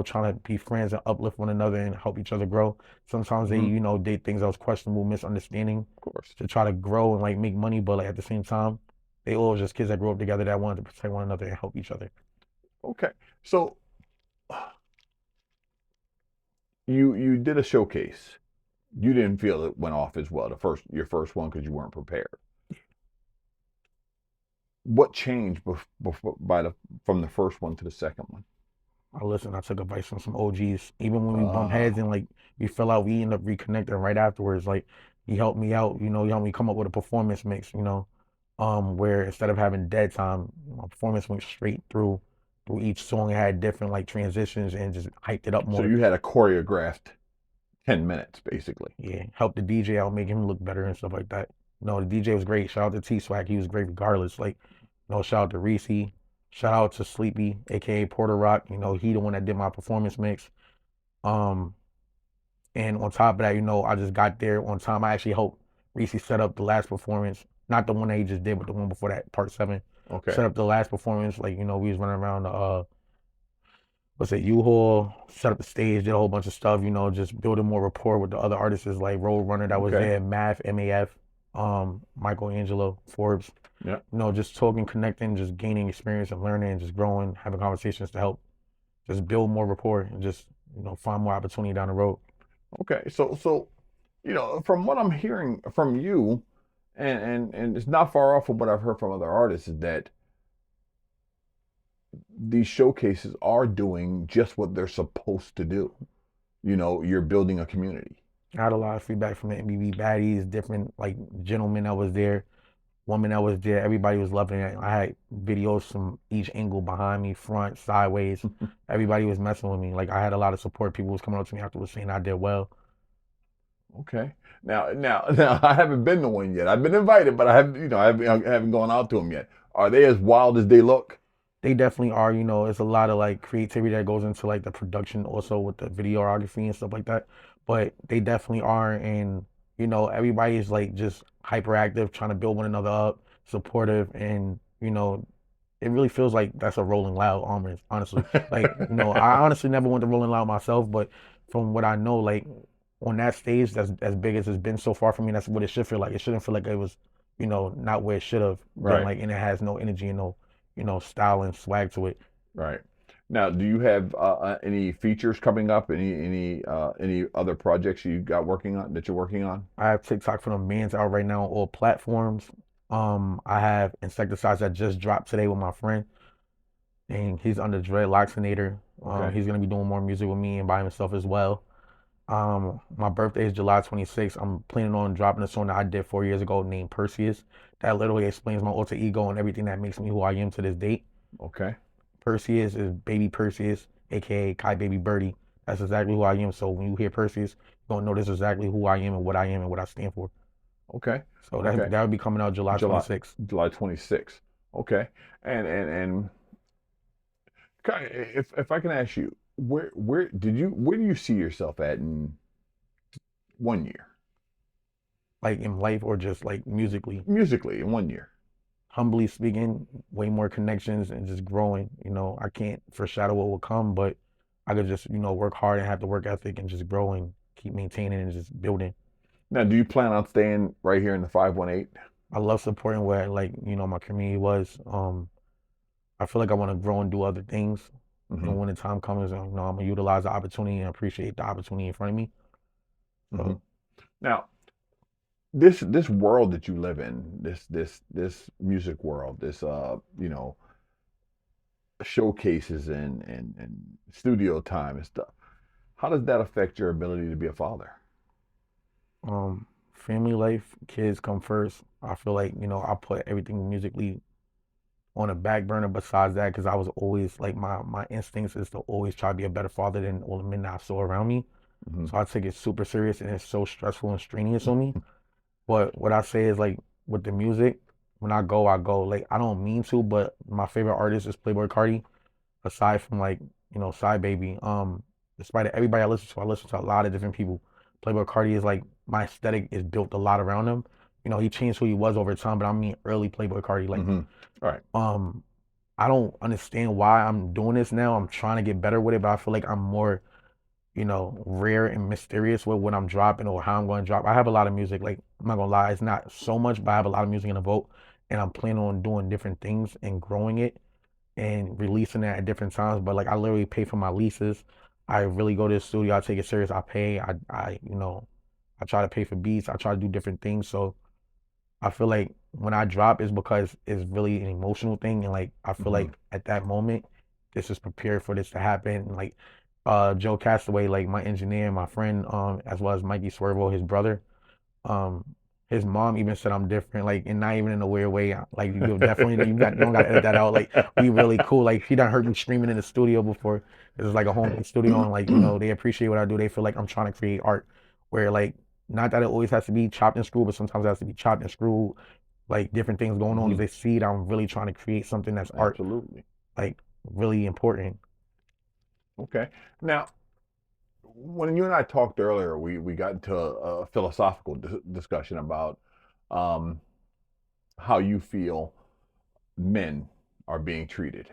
trying to be friends and uplift one another and help each other grow. Sometimes they, Hmm. did things that was questionable, misunderstanding Of course. to try to grow and like make money, but like at the same time, they all just kids that grew up together that wanted to protect one another and help each other. Okay. So you did a showcase. You didn't feel it went off as well your first one because you weren't prepared. What changed from the first one to the second one? I took advice from some OGs. Even when we bump Uh, heads and like we fell out, we end up reconnecting right afterwards. Like he helped me out, he helped me come up with a performance mix, where instead of having dead time, my performance went straight through each song. It had different like transitions and just hyped it up so more. you had a choreographed 10 minutes basically. Yeah, helped the DJ out, make him look better and stuff like that. No, the DJ was great. Shout out to T Swag, he was great regardless. Like, shout out to Reese. Shout out to Sleepy, aka Porter Rock. He the one that did my performance mix. Um, And on top of that, I just got there on time. I actually helped Reese set up the last performance, not the one that he just did, but the one before that, part seven. Set Okay. up the last performance, like we was running around the what's it, U-Haul, set up the stage, did a whole bunch of stuff, just building more rapport with the other artists like Road Runner that was Okay. there, Math, MAF. Michelangelo, Forbes, Yeah. just talking, connecting, just gaining experience and learning and just growing, having conversations to help just build more rapport and just, find more opportunity down the road. Okay. So from what I'm hearing from you, and it's not far off from what I've heard from other artists, is that these showcases are doing just what they're supposed to do. You're building a community. I had a lot of feedback from the MBB baddies, different like gentlemen that was there, women that was there. Everybody was loving it. I had videos from each angle behind me, front, sideways. Everybody was messing with me. Like I had a lot of support. People was coming up to me afterwards saying I did well. Okay. Now, I haven't been to one yet. I've been invited, but I haven't gone out to them yet. Are they as wild as they look? They definitely are. It's a lot of like creativity that goes into like the production also with the videography and stuff like that. But they definitely are, and everybody's like just hyperactive, trying to build one another up, supportive, and it really feels like that's a Rolling Loud almost, honestly. Like, I honestly never went to Rolling Loud myself, but from what I know, like on that stage, that's as big as it's been so far for me, that's what it should feel like. It shouldn't feel like it was, not where it should have been Right. like, and it has no energy and no, style and swag to it. Right. Now, do you have any features coming up? Any other projects you got working on that you're working on? I have TikTok for them bands out right now on all platforms. I have Insecticides that just dropped today with my friend, and he's under Dreadlocksinator. Okay. He's gonna be doing more music with me and by himself as well. My birthday is July 26th. I'm planning on dropping a song that I did 4 years ago named Perseus. That literally explains my alter ego and everything that makes me who I am to this date. Okay. Perseus is baby Perseus, aka Kaibabii Birdie. That's exactly who I am. So when you hear Perseus, you're gonna know this is exactly who I am and what I stand for. Okay. So that Okay. that will be coming out July July 26th. July 26th. Okay. And if I can ask you, where do you see yourself at in one year? Like in life or just like musically. Musically in one year. Humbly speaking, way more connections and just growing. I can't foreshadow what will come, but I could just, work hard and have the work ethic and just grow and keep maintaining and just building. Now, do you plan on staying right here in the 518? I love supporting where like, my community was. I feel like I want to grow and do other things. Mm-hmm. And when the time comes, I'm gonna utilize the opportunity and appreciate the opportunity in front of me. Mm-hmm. So Now, this world that you live in, this music world, this showcases and studio time and stuff. How does that affect your ability to be a father? um family life, kids come first. I feel like, I put everything musically on a back burner besides that because I was always like my instincts is to always try to be a better father than all the men that I saw around me. Hmm. So I take it super serious and it's so stressful and strenuous on me. But what I say is like with the music, when I go, I go. Like I don't mean to, but my favorite artist is Playboy Cardi. Aside from like, Side Baby. Despite everybody I listen to a lot of different people. Playboy Cardi is like my aesthetic is built a lot around him. He changed who he was over time, but I mean early Playboy Cardi. Like, Hmm. Right. um, I don't understand why I'm doing this now. I'm trying to get better with it, but I feel like I'm more, rare and mysterious with what I'm dropping or how I'm going to drop. I have a lot of music. Like, I'm not gonna lie, it's not so much, but I have a lot of music in the vault, and I'm planning on doing different things and growing it and releasing that at different times. But like, I literally pay for my leases. I really go to the studio. I take it serious. I pay. I try to pay for beats. I try to do different things. So I feel like when I drop is because it's really an emotional thing, and like I feel Hmm. like at that moment, this is prepared for this to happen. And like Joe Castaway, like my engineer, my friend, as well as Mikey Swervo, his brother, um, his mom even said I'm different, like, and not even in a weird way. Like you definitely you don't gotta edit that out. Like we really cool. Like she done heard me screaming in the studio before. This is like a home studio, and like they appreciate what I do. They feel like I'm trying to create art, where like not that it always has to be chopped and screwed, but sometimes it has to be chopped and screwed, like different things going on. Hmm. Because they see that I'm really trying to create something that's art, Absolutely. like really important. Okay. Now, when you and I talked earlier, we got into a philosophical discussion about um, how you feel men are being treated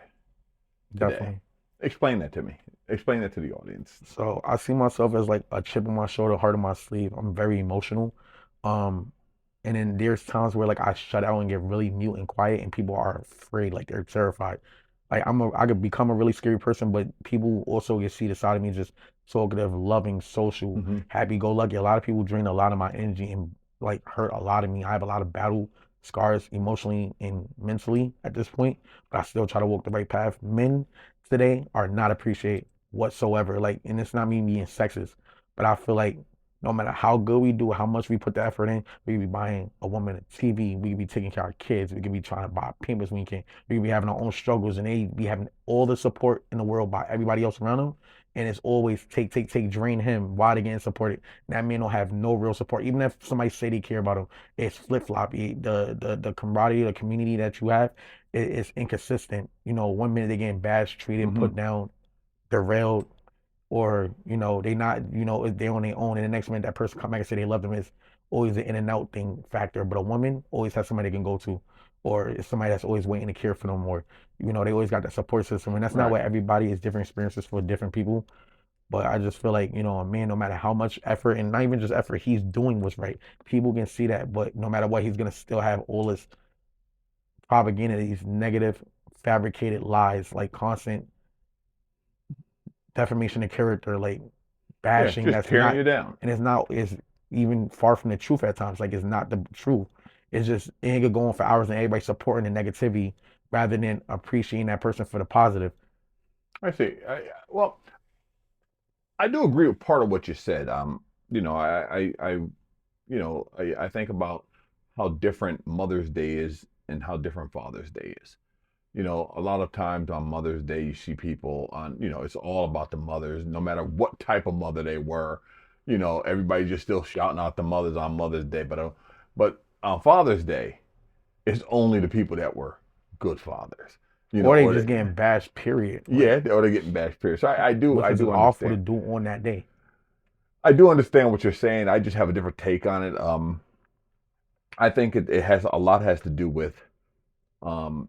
today. Definitely. Explain that to me. Explain that to the audience. So I see myself as like a chip on my shoulder, heart on my sleeve. I'm very emotional. Um, And then there's times where like I shut out and get really mute and quiet, and people are afraid, like they're terrified. Like I could become a really scary person, but people also get see the side of me just talkative, loving, social, Hmm. happy-go-lucky. A lot of people drain a lot of my energy and like hurt a lot of me. I have a lot of battle scars emotionally and mentally at this point, but I still try to walk the right path. Men today are not appreciated whatsoever. Like, and it's not me being sexist, but I feel like no matter how good we do, how much we put the effort in, we could be buying a woman a TV, we could be taking care of our kids, we could be trying to buy pampers when we can, we could be having our own struggles, and they be having all the support in the world by everybody else around them. And it's always take, drain him. Why they getting supported? That man don't have no real support. Even if somebody say they care about him, it's flip floppy. The camaraderie, the community that you have, is inconsistent. You know, one minute they getting bashed, treated, Hmm. put down, derailed, or they not, they on their own, and the next minute that person come back and say they love them. Is always an in and out thing factor. But a woman always has somebody they can go to, or it's somebody that's always waiting to care for them, or they always got that support system. And that's not Right. what everybody is. Different experiences for different people. But I just feel like, a man, no matter how much effort, and not even just effort, he's doing what's right. People can see that, but no matter what, he's gonna still have all this propaganda, these negative, fabricated lies, like constant defamation of character, like Yeah, bashing just that's tearing not, you down. and it's not, it's even far from the truth at times. Like, it's not the truth. It's just, it could go on for hours and everybody supporting the negativity rather than appreciating that person for the positive. I see. Well, I do agree with part of what you said. I think about how different Mother's Day is and how different Father's Day is. A lot of times on Mother's Day, you see people on, it's all about the mothers, no matter what type of mother they were. Everybody just still shouting out the mothers on Mother's Day. But on Father's Day, it's only the people that were good fathers, Or they or just getting bashed, period. Like, yeah, or they're getting bashed. Period. So I which is do awful to understand. do on that day. I do understand what you're saying. I just have a different take on it. I think it has a lot has to do with um,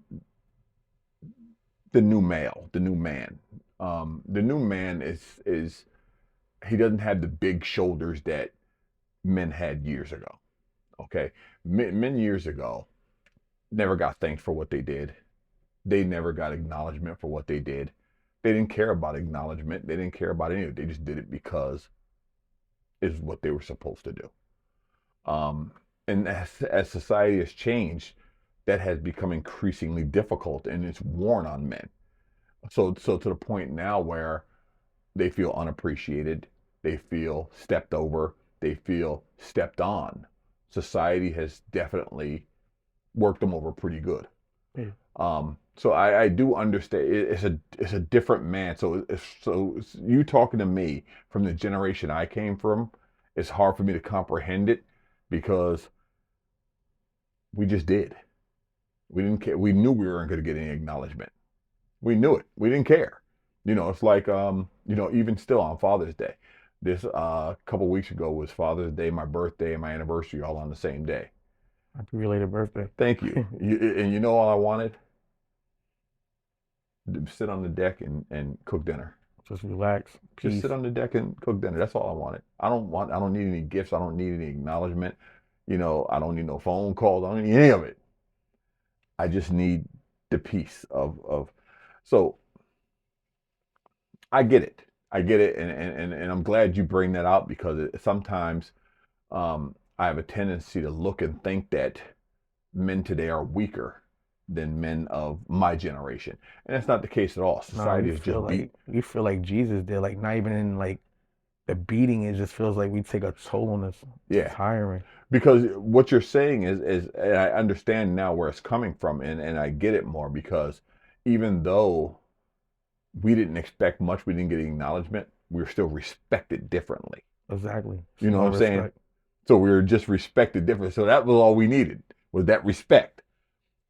the new male, the new man. The new man is he doesn't have the big shoulders that men had years ago. Okay, men years ago never got thanked for what they did. They never got acknowledgement for what they did. They didn't care about acknowledgement. They didn't care about any of it. They just did it because it's what they were supposed to do. Um, and as society has changed, that has become increasingly difficult, and it's worn on men. So to the point now where they feel unappreciated, they feel stepped over, they feel stepped on. Society has definitely worked them over pretty good. Yeah. So I do understand. It's a different man. You talking to me from the generation I came from, it's hard for me to comprehend it because we just did. We didn't care. We knew we weren't going to get any acknowledgement. We knew it. We didn't care. It's like even still on Father's Day. This couple weeks ago was Father's Day, my birthday, and my anniversary all on the same day. Happy related birthday. Thank you. And you know all I wanted? To sit on the deck and cook dinner. Just relax. Just Peace. sit on the deck and cook dinner. That's all I wanted. I don't need any gifts. I don't need any acknowledgement. I don't need no phone calls. I don't need any of it. I just need the peace of so I get it. I get it, and I'm glad you bring that out because sometimes I have a tendency to look and think that men today are weaker than men of my generation, and that's not the case at all. Nah, Society is just beat. we feel like Jesus did. Like, not even in like the beating, it just feels like we take a toll on us. It's Yeah, tiring. because what you're saying is and I understand now where it's coming from, and I get it more because even though we didn't expect much, we didn't get acknowledgement, we were still respected differently. Exactly. It's You know what more I'm saying? respect. So we were just respected differently. So that was all we needed was that respect.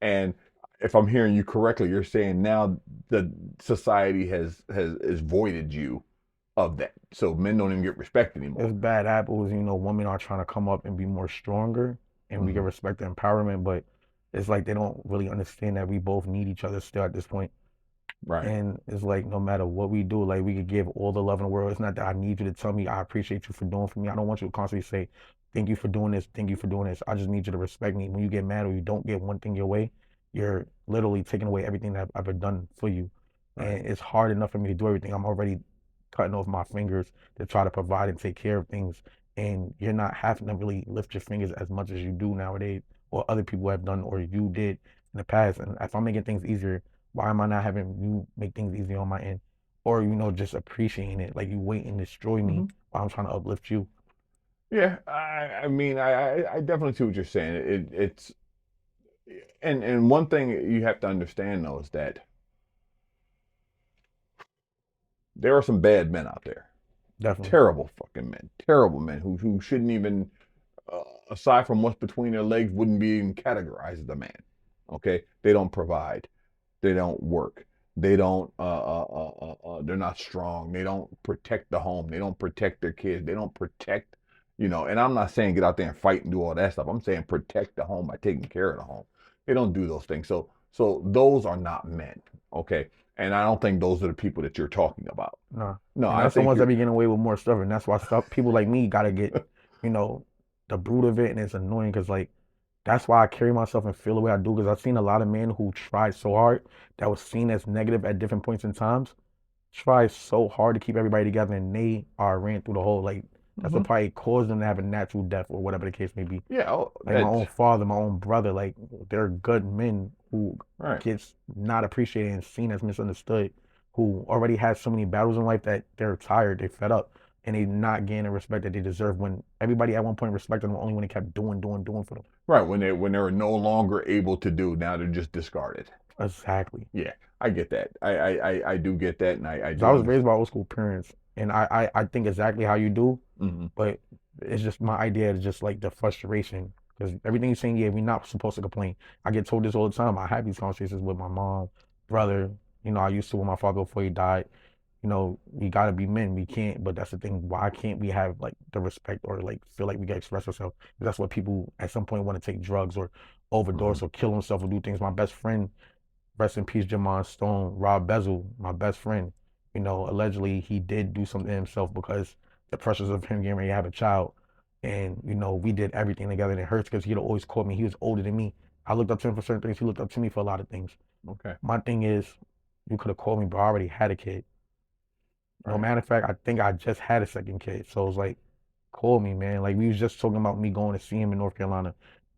And if I'm hearing you correctly, you're saying now the society has voided you of that. So men don't even get respect It's anymore. bad apples, women are trying to come up and be more stronger, and we can Hmm. respect the empowerment, but it's like they don't really understand that we both need each other still at this point. Right. And it's like no matter what we do, like we could give all the love in the world. It's not that I need you to tell me I appreciate you for doing for me. I don't want you to constantly say, thank you for doing this, thank you for doing this. I just need you to respect me. When you get mad or you don't get one thing your way, you're literally taking away everything that I've ever done for you. Right. And it's hard enough for me to do everything. I'm already cutting off my fingers to try to provide and take care of things. And you're not having to really lift your fingers as much as you do nowadays, or other people have done, or you did in the past. And if I'm making things easier, why am I not having you make things easy on my end? Or, just appreciating it. Like you wait and destroy me Hmm. while I'm trying to uplift you. Yeah. I mean, I definitely see what you're saying. It's and one thing you have to understand though is that there are some bad men out there. Definitely. Terrible fucking men. Terrible men who shouldn't even, aside from what's between their legs, wouldn't be even categorized as a man. Okay, they don't provide. They don't work. They don't. They're not strong. They don't protect the home. They don't protect their kids. They don't protect. And I'm not saying get out there and fight and do all that stuff. I'm saying protect the home by taking care of the home. They don't do those things. So those are not men. Okay, and I don't think those are the people that you're talking about. Nah. No, And I that's the think ones that you're. be getting away with more stuff. And that's why stuff people like me gotta get, you know, the brute of it. And it's annoying because like that's why I carry myself and feel the way I do. Because I've seen a lot of men who tried so hard that was seen as negative at different points in times, try so hard to keep everybody together and they are ran through the hole. Like that's what Mhm. probably caused them to have a natural death or whatever the case may be. Yeah, Like my own that's father, my own brother, like they're good men who right. gets not appreciated and seen as misunderstood, who already had so many battles in life that they're tired, they're fed up, and they not getting the respect that they deserve when everybody at one point respected them only when they kept doing for them. Right, when they were no longer able to do, now they're just discarded. Exactly. Yeah, I get that. I do get that, and I 'Cause I do was raised understand. by old school parents, and I think exactly how you do, Hmm. but it's just my idea is just like the frustration. Because everything you're saying, yeah, we're not supposed to complain. I get told this all the time. I have these conversations with my mom, brother. I used to with my father before he died. We gotta be men. We can't, but that's the thing. Why can't we have like the respect or like feel like we can express ourselves? 'Cause that's what people at some point want to take drugs or Hmm. overdose or kill himself or do things. My best friend, rest in peace, Jamon Stone, Rob Bezel, my best friend. Allegedly he did do something to himself because the pressures of him getting ready to have a child. And, we did everything together and it hurts because he'd always call me. He was older than me. I looked up to him for certain things. He looked up to me for a lot of things. Okay. My thing is, you could have called me, but I already had a kid. No Right. matter of fact, I think I just had a second kid. So it's like, call me, man. Like we was just talking about me going to see him in North Carolina,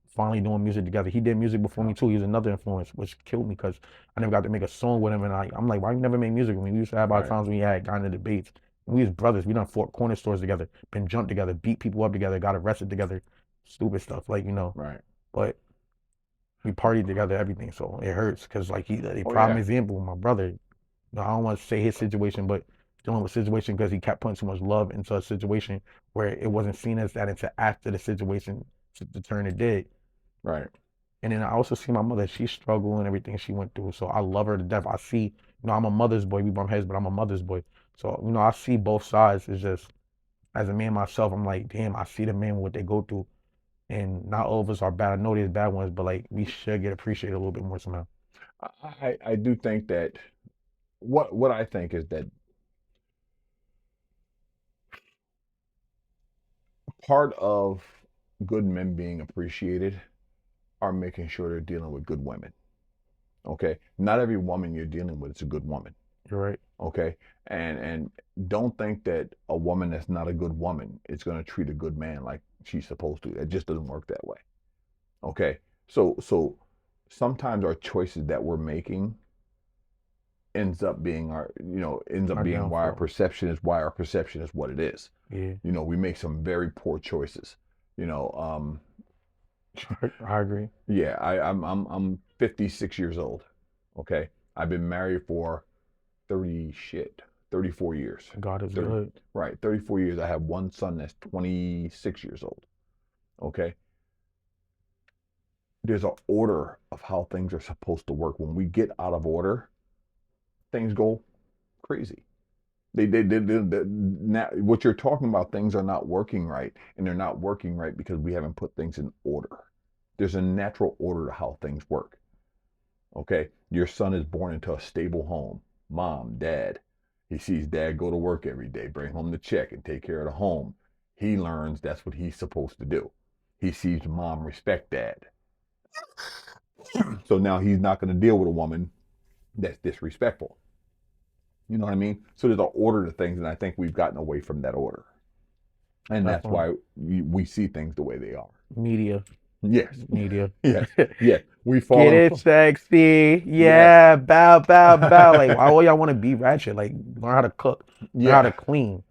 finally doing music together. He did music before Yeah. me too. He was another influence, which killed me because I never got to make a song with him. And I'm like, why you never make music with me? We used to have our Right. times when we had got into debates. We was brothers. We done fought corner stores together, been jumped together, beat people up together, got arrested together, stupid stuff. Right. But we partied together, everything. So it hurts because like he a Oh prime yeah. example, my brother. I don't want to say his situation, but dealing with situation because he kept putting so much love into a situation where it wasn't seen as that until after the situation took the turn it did. Right. And then I also see my mother, she struggled and everything she went through. So I love her to death. I see, I'm a mother's boy. We bump heads, but I'm a mother's boy. So, I see both sides. It's just, as a man myself, I'm like, damn, I see the men what they go through. And not all of us are bad. I know there's bad ones, but like, we should get appreciated a little bit more somehow. I do think that what I think is that part of good men being appreciated are making sure they're dealing with good women. Okay, not every woman you're dealing with is a good woman. You're right. Okay, and don't think that a woman that's not a good woman is going to treat a good man like she's supposed to. It just doesn't work that way. Okay, so sometimes our choices that we're making ends up Our being why downfall. our perception is what it is. Yeah, We make some very poor choices. You know, um, I agree. yeah, I'm 56 years old. Okay, I've been married for 34 years. God is 30, good. right, 34 years. I have one son that's 26 years old. Okay, there's an order of how things are supposed to work. When we get out of order, things go crazy. Now, what you're talking about, things are not working right, and they're not working right because we haven't put things in order. There's a natural order to how things work. Okay, your son is born into a stable home. Mom, dad. He sees dad go to work every day, bring home the check, and take care of the home. He learns that's what he's supposed to do. He sees mom respect dad. So now he's not going to deal with a woman that's disrespectful. You know what I mean? So there's an order to things, and I think we've gotten away from that order. And that's Definitely. why we see things the way they are. Media. Yes, Media. yes, yes. We've Get fallen it from, sexy. yes, Yeah. Bow, bow, bow. Like, why all y'all want to be ratchet? Like, learn how to cook, learn how to yeah, clean.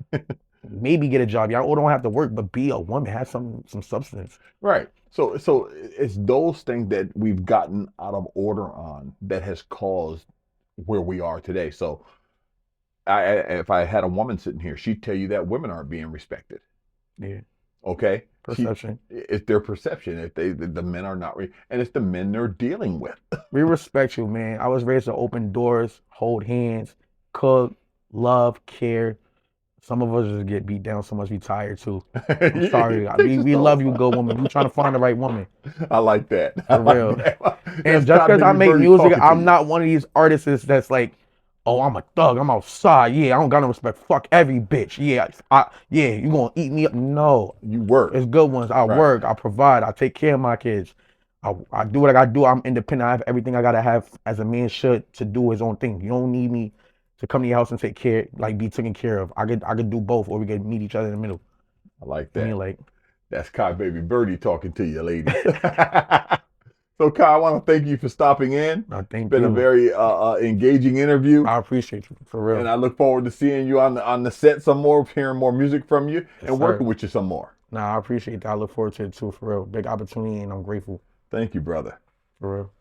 Maybe get a job. Y'all all don't have to work, but be a woman. Have some substance. right. So it's those things that we've gotten out of order on that has caused where we are today. So if I had a woman sitting here, she'd tell you that women aren't being respected. Yeah. Okay, Perception. it's their perception if the men are not, and it's the men they're dealing with. We respect you, man. I was raised to open doors, hold hands, cook, love, care. Some of us just get beat down so much we tired too. I'm sorry. It takes its We love toll. you, good woman. We trying to find the right woman. I like that. I For like real. that. And That's just because I Kaibabii make Birdie music, talking to I'm you. not one of these artists that's like, oh, I'm a thug. I'm outside. Yeah, I don't got no respect. Fuck every bitch. Yeah, yeah, you gonna eat me up? No, You work, it's good ones. I right? work. I provide. I take care of my kids. I do what I gotta do. I'm independent. I have everything I gotta have as a man should to do his own thing. You don't need me to come to your house and take care, like be taken care of. I could do both, or we could meet each other in the middle. I like I mean, that. like, That's Kaibabii Birdie talking to you, ladies. So, Kai, I want to thank you for stopping in. I It's thank been a you. very engaging interview, I appreciate you for and real. I look forward to seeing you on the set some more, hearing more music from you, Yes, and working sir. with you some more. Nah, I appreciate that. I look forward to it too, for real. Big opportunity, and I'm grateful, Thank you, brother. for real.